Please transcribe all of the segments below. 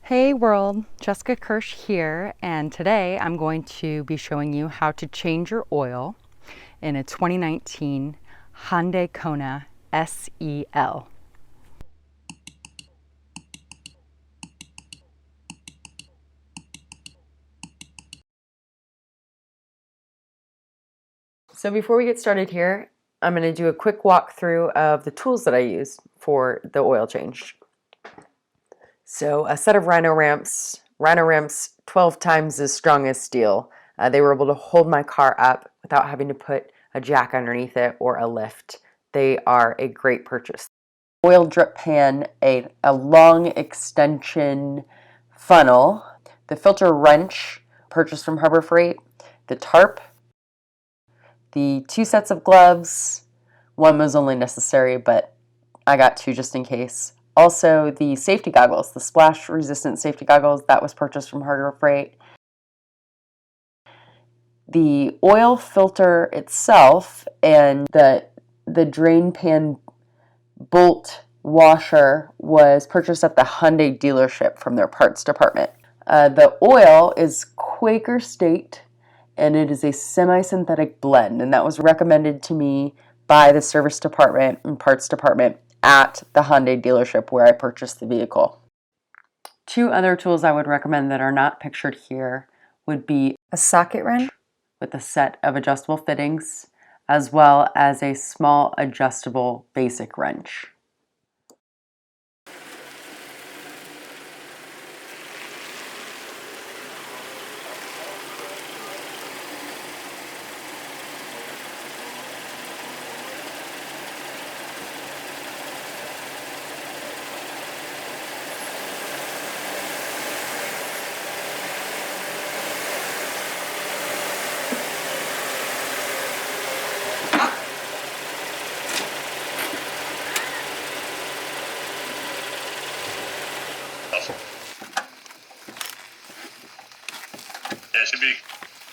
Hey world, Jessica Kirsh here, and today I'm going to be showing you how to change your oil in a 2019 Hyundai Kona SEL. So before we get started here, I'm going to do a quick walkthrough of the tools that I used for the oil change. So a set of Rhino ramps 12 times as strong as steel. They were able to hold my car up without having to put a jack underneath it or a lift. They are a great purchase. Oil drip pan, a long extension funnel, the filter wrench purchased from Harbor Freight, the tarp, the 2 sets of gloves. One was only necessary, but I got 2 just in case. Also, the safety goggles, the splash-resistant safety goggles, that was purchased from Harbor Freight. The oil filter itself and the drain pan bolt washer was purchased at the Hyundai dealership from their parts department. The oil is Quaker State, and it is a semi-synthetic blend, and that was recommended to me by the service department and parts department at the Hyundai dealership where I purchased the vehicle. 2 other tools I would recommend that are not pictured here would be a socket wrench with a set of adjustable fittings, as well as a small adjustable basic wrench. Yeah, it should be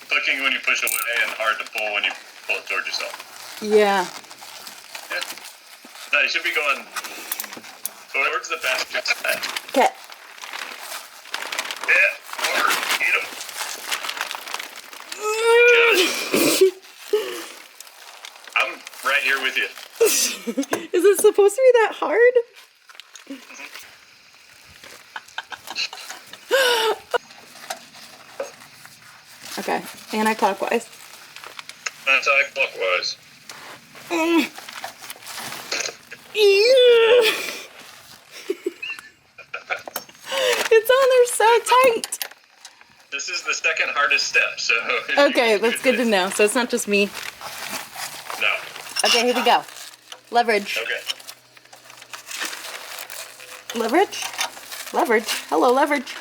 clicking when you push away and hard to pull when you pull it towards yourself. Yeah. Yeah. No, you should be going towards the basket. Okay. Yeah, hard. Eat 'em. I'm right here with you. Is it supposed to be that hard? Okay, anti-clockwise. Anti-clockwise. It's on there so tight. This is the second hardest step, so... Okay, that's good to know. So it's not just me. No. Okay, here we go. Leverage. Okay. Leverage? Leverage. Hello, leverage.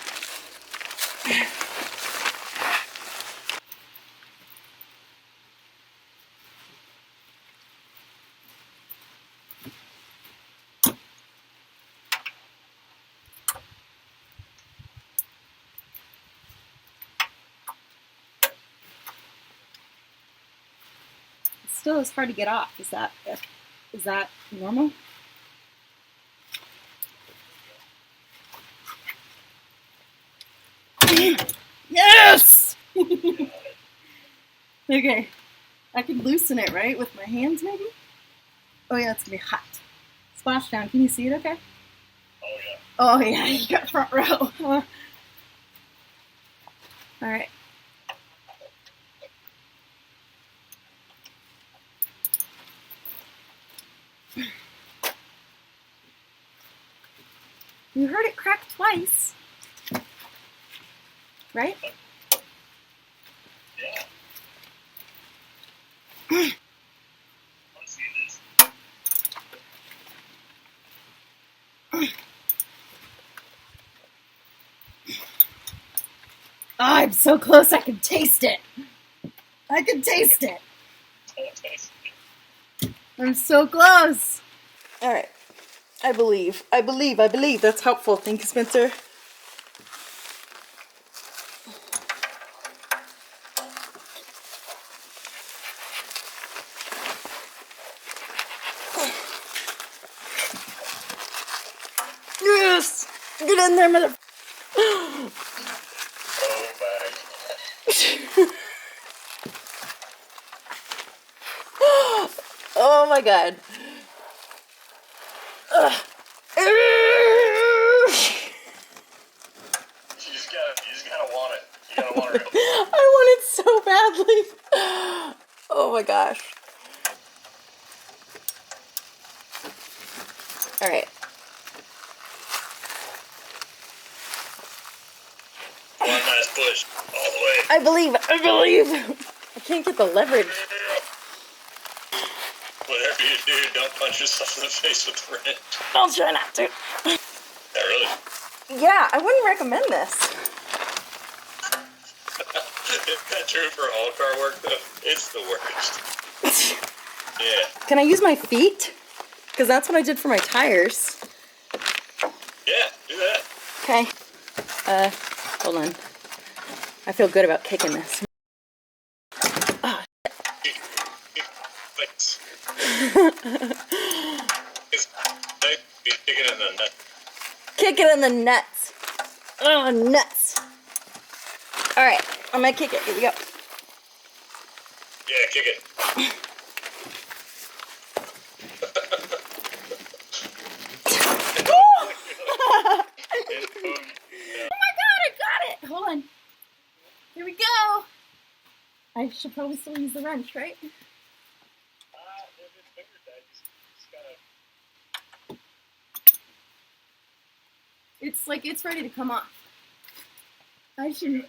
Still is hard to get off. Is that normal? Yes! Okay. I can loosen it, right? With my hands, maybe? Oh yeah, it's gonna be hot. Splash down. Can you see it okay? Oh, yeah. Oh yeah, you got front row. Alright. You heard it crack twice. Right? Yeah. Let's see this. Oh, I'm so close I can taste it. I can taste it. Oh, it's nice. I'm so close. Alright. I believe. That's helpful. Thank you, Spencer. Yes! Get in there, mother... Oh my. Oh my god. You just gotta want it. You gotta want it real bad. I want it so badly. Oh my gosh. All right. One last push. All the way. I believe. I can't get the leverage. Whatever you do, don't punch yourself in the face with the wrench. I'll try not to. Yeah, really? Yeah, I wouldn't recommend this. Is that true for all car work, though? It's the worst. Yeah. Can I use my feet? Because that's what I did for my tires. Yeah, do that. Okay. Hold on. I feel good about kicking this. Oh. It's nice to be kicking in the nut. Kick it in the nuts. Oh, nuts. All right, I'm gonna kick it. Here we go. Yeah, kick it. Hold on. Here we go. I should probably still use the wrench, right? It's like it's ready to come off. I should,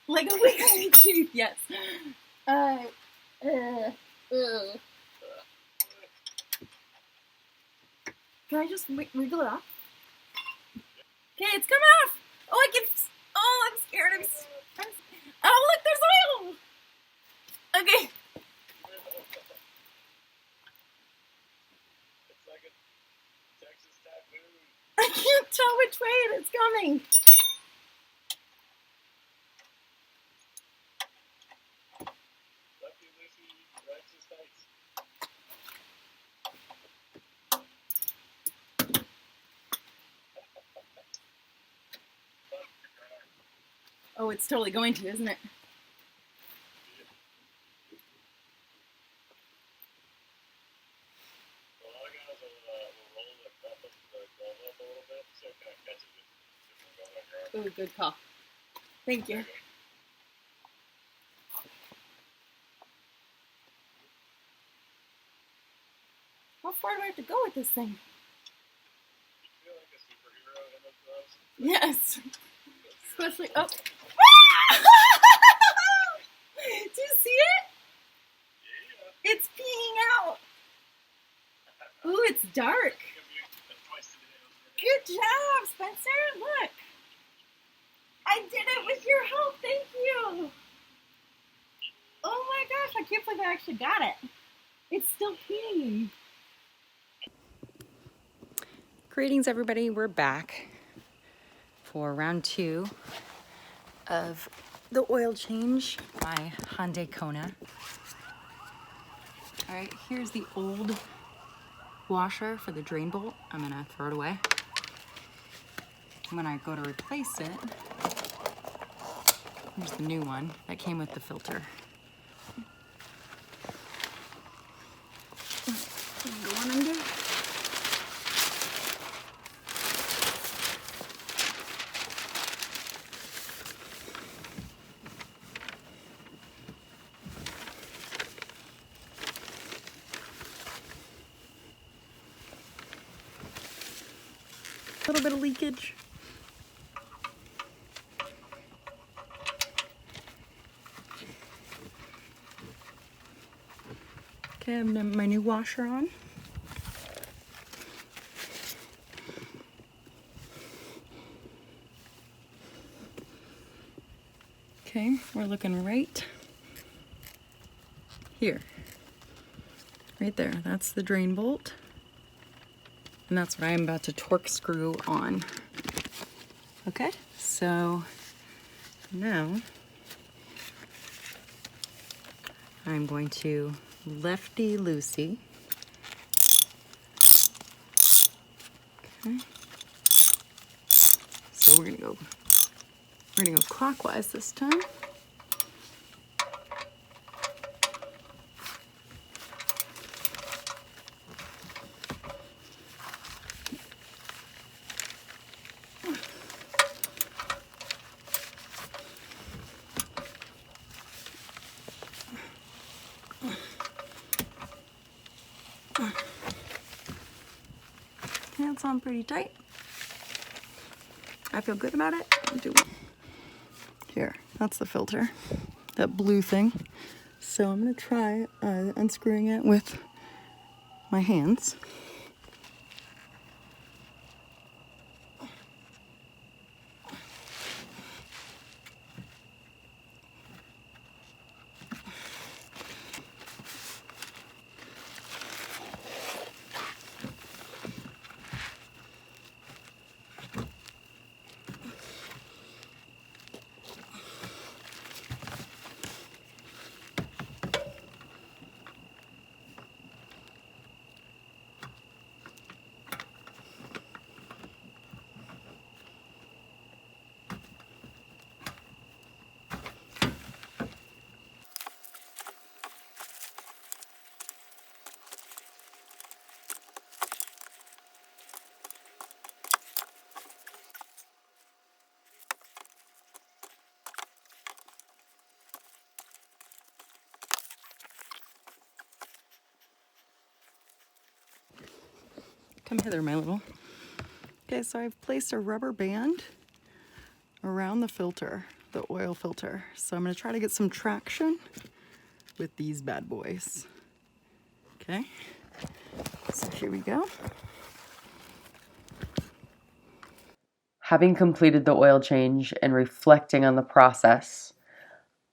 like a wiggly tooth, yes. Can I just wiggle it off? Okay, it's coming off. Oh, I can. Oh, I'm scared. Oh, look, there's oil. Okay. It's like a Texas typhoon. I can't tell which way it's coming. Lefty loosey, rights is tights. Oh, it's totally going to, isn't it? Well, all I got is we'll roll the cup of the glove up a little bit so it kind of catches it. So it won't go on your arm. Ooh, good call. Thank you. How far do I have to go with this thing? You feel like a superhero in those gloves? Yes. Especially up. Do you see it? Yeah. It's peeing out. Ooh, it's dark. Good job, Spencer. Look. I did it with your help. Thank you. Oh my gosh, I can't believe I actually got it. It's still peeing. Greetings, everybody. We're back for round 2 of the oil change, my Hyundai Kona. All right, here's the old washer for the drain bolt. I'm gonna throw it away. When I go to replace it, here's the new one that came with the filter. Go on under. A little bit of leakage. Okay, I'm gonna my new washer on. Okay, we're looking right here. Right there, that's the drain bolt. And that's what I'm about to torque screw on. Okay, so now I'm going to lefty loosey. Okay. So we're gonna go clockwise this time. Hands on pretty tight. I feel good about it. Here, that's the filter, that blue thing. So I'm gonna try unscrewing it with my hands. Come hither, my little. Okay, so I've placed a rubber band around the filter, the oil filter. So I'm gonna try to get some traction with these bad boys. Okay, so here we go. Having completed the oil change and reflecting on the process,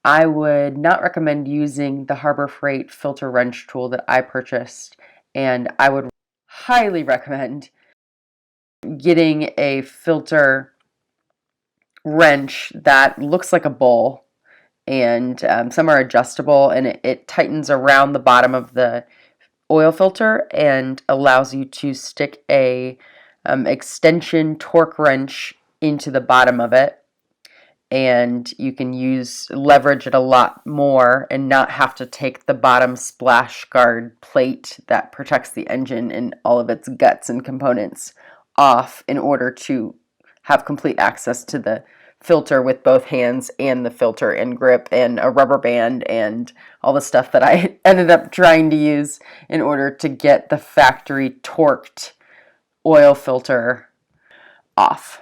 I would not recommend using the Harbor Freight filter wrench tool that I purchased, and I would highly recommend getting a filter wrench that looks like a bowl, and some are adjustable, and it tightens around the bottom of the oil filter and allows you to stick a extension torque wrench into the bottom of it, and you can leverage it a lot more and not have to take the bottom splash guard plate that protects the engine and all of its guts and components off in order to have complete access to the filter with both hands and the filter and grip and a rubber band and all the stuff that I ended up trying to use in order to get the factory torqued oil filter off.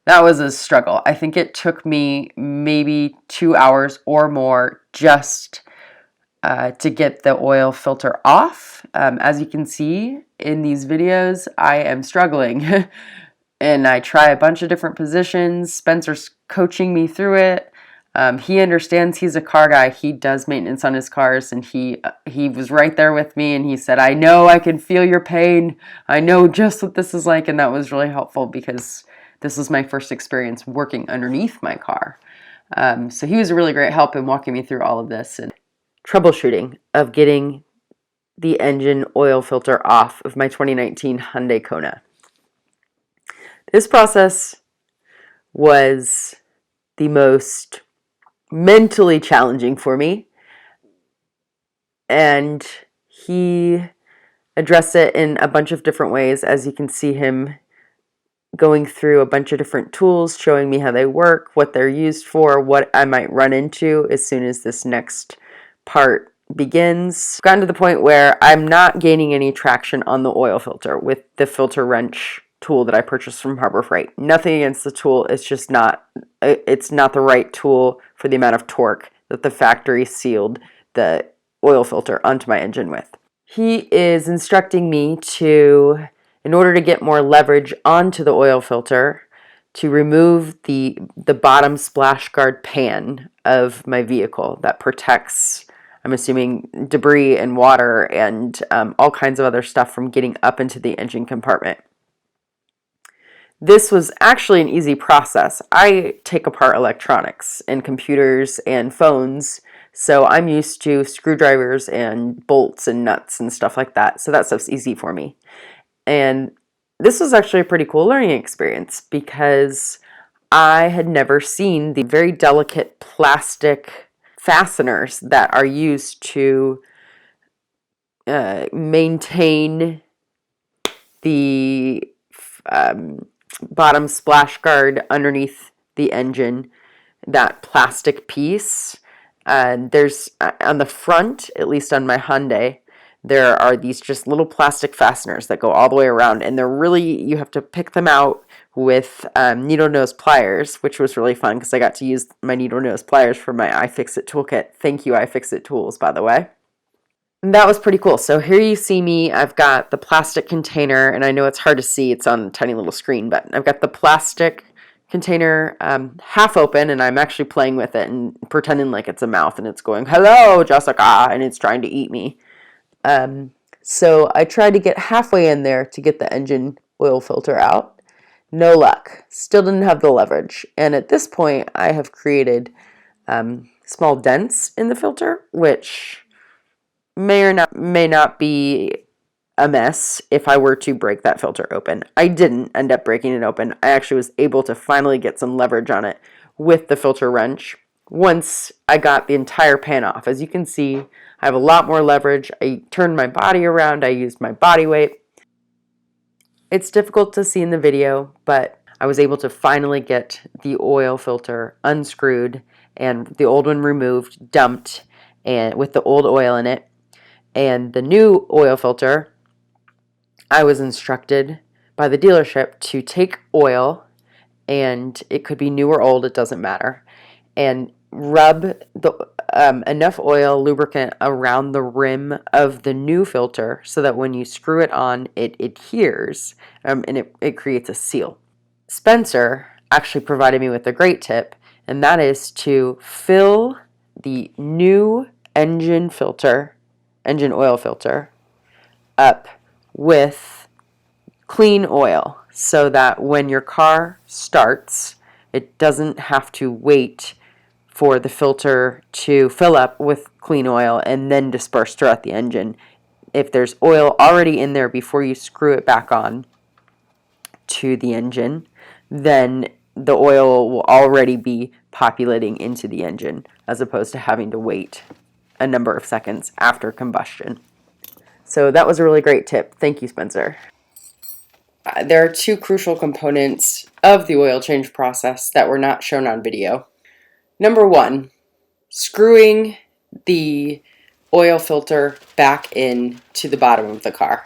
That was a struggle. I think it took me maybe 2 hours or more just to get the oil filter off. As you can see in these videos, I am struggling. And I try a bunch of different positions. Spencer's coaching me through it. He understands, he's a car guy. He does maintenance on his cars, and he was right there with me, and he said, I know, I can feel your pain. I know just what this is like, and that was really helpful because this was my first experience working underneath my car. So he was a really great help in walking me through all of this and troubleshooting of getting the engine oil filter off of my 2019 Hyundai Kona. This process was the most mentally challenging for me, and he addressed it in a bunch of different ways. As you can see him going through a bunch of different tools, showing me how they work, what they're used for, what I might run into as soon as this next part begins. I've gotten to the point where I'm not gaining any traction on the oil filter with the filter wrench tool that I purchased from Harbor Freight. Nothing against the tool, it's not the right tool for the amount of torque that the factory sealed the oil filter onto my engine with. He is instructing me to, in order to get more leverage onto the oil filter, to remove the bottom splash guard pan of my vehicle that protects, I'm assuming, debris and water and all kinds of other stuff from getting up into the engine compartment. This was actually an easy process. I take apart electronics and computers and phones, so I'm used to screwdrivers and bolts and nuts and stuff like that. So that stuff's easy for me. And this was actually a pretty cool learning experience because I had never seen the very delicate plastic fasteners that are used to maintain the bottom splash guard underneath the engine, that plastic piece. There's on the front, at least on my Hyundai, there are these just little plastic fasteners that go all the way around, and they're really, you have to pick them out with needle nose pliers, which was really fun because I got to use my needle nose pliers for my iFixit toolkit. Thank you, iFixit Tools, by the way. And that was pretty cool. So here you see me. I've got the plastic container, and I know it's hard to see. It's on a tiny little screen, but I've got the plastic container half open, and I'm actually playing with it and pretending like it's a mouth, and it's going, "Hello, Jessica," and it's trying to eat me. So I tried to get halfway in there to get the engine oil filter out. No luck. Still didn't have the leverage. And at this point, I have created small dents in the filter, which may not be a mess if I were to break that filter open. I didn't end up breaking it open. I actually was able to finally get some leverage on it with the filter wrench once I got the entire pan off. As you can see, I have a lot more leverage. I turned my body around. I used my body weight. It's difficult to see in the video, but I was able to finally get the oil filter unscrewed and the old one removed, dumped, and with the old oil in it. And the new oil filter, I was instructed by the dealership to take oil, and it could be new or old, it doesn't matter, and rub enough oil lubricant around the rim of the new filter so that when you screw it on, it adheres and it creates a seal. Spencer actually provided me with a great tip, and that is to fill the new engine oil filter up with clean oil so that when your car starts, it doesn't have to wait for the filter to fill up with clean oil and then disperse throughout the engine. If there's oil already in there before you screw it back on to the engine, then the oil will already be populating into the engine as opposed to having to wait a number of seconds after combustion. So that was a really great tip. Thank you, Spencer. There are two crucial components of the oil change process that were not shown on video. Number one, screwing the oil filter back in to the bottom of the car.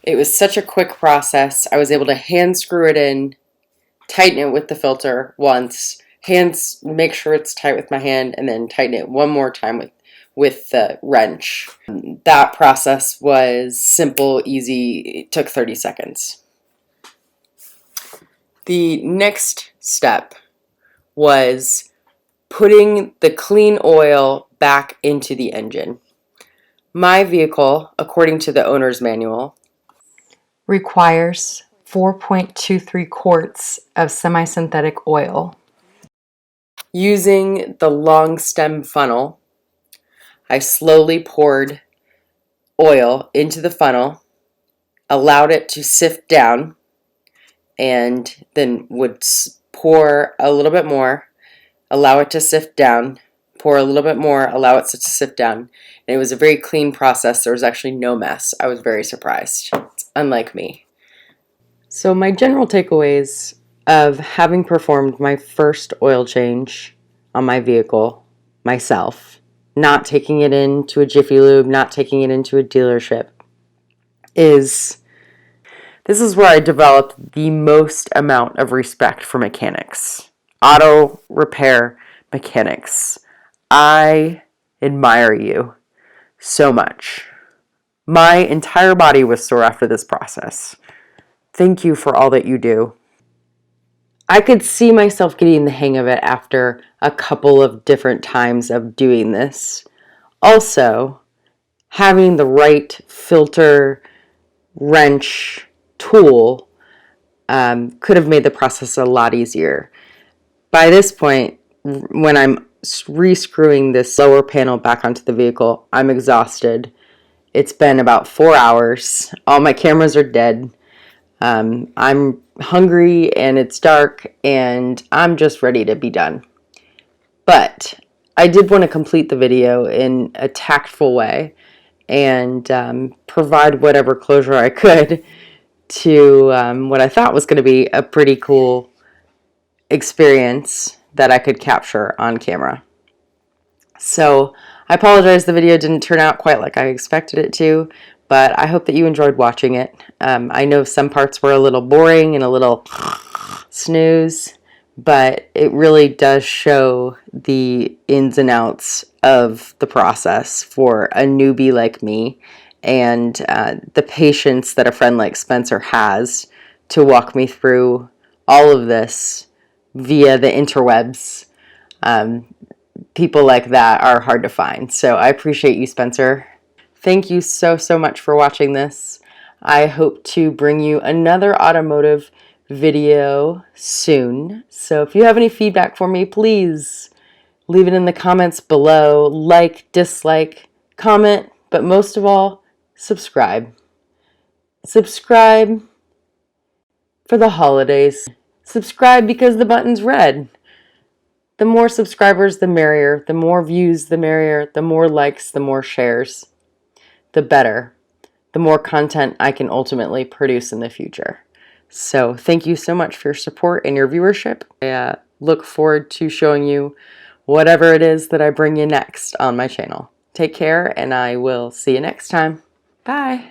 It was such a quick process. I was able to hand screw it in, tighten it with the filter once, make sure it's tight with my hand, and then tighten it one more time with the wrench. That process was simple, easy. It took 30 seconds. The next step was putting the clean oil back into the engine. My vehicle, according to the owner's manual, requires 4.23 quarts of semi-synthetic oil. Using the long stem funnel, I slowly poured oil into the funnel, allowed it to sift down, and then would pour a little bit more, allow it to sift down, pour a little bit more, allow it to sift down. And it was a very clean process. There was actually no mess. I was very surprised. It's unlike me. So my general takeaways of having performed my first oil change on my vehicle myself, not taking it into a Jiffy Lube, not taking it into a dealership, is this is where I developed the most amount of respect for mechanics. Auto repair mechanics. I admire you so much. My entire body was sore after this process. Thank you for all that you do. I could see myself getting the hang of it after a couple of different times of doing this. Also, having the right filter wrench tool could have made the process a lot easier. By this point, when I'm rescrewing this lower panel back onto the vehicle, I'm exhausted. It's been about 4 hours. All my cameras are dead. I'm hungry and it's dark and I'm just ready to be done. But I did want to complete the video in a tactful way and provide whatever closure I could to what I thought was going to be a pretty cool experience that I could capture on camera. So I apologize the video didn't turn out quite like I expected it to, but I hope that you enjoyed watching it. I know some parts were a little boring and a little snooze, but it really does show the ins and outs of the process for a newbie like me, and the patience that a friend like Spencer has to walk me through all of this via the interwebs. People like that are hard to find. So I appreciate you, Spencer. Thank you so much for watching this. I hope to bring you another automotive video soon. So if you have any feedback for me, please leave it in the comments below. Like, dislike, comment, but most of all, subscribe. Subscribe for the holidays. Subscribe because the button's red. The more subscribers, the merrier. The more views, the merrier. The more likes, the more shares, the better. The more content I can ultimately produce in the future. So thank you so much for your support and your viewership. I look forward to showing you whatever it is that I bring you next on my channel. Take care, and I will see you next time. Bye.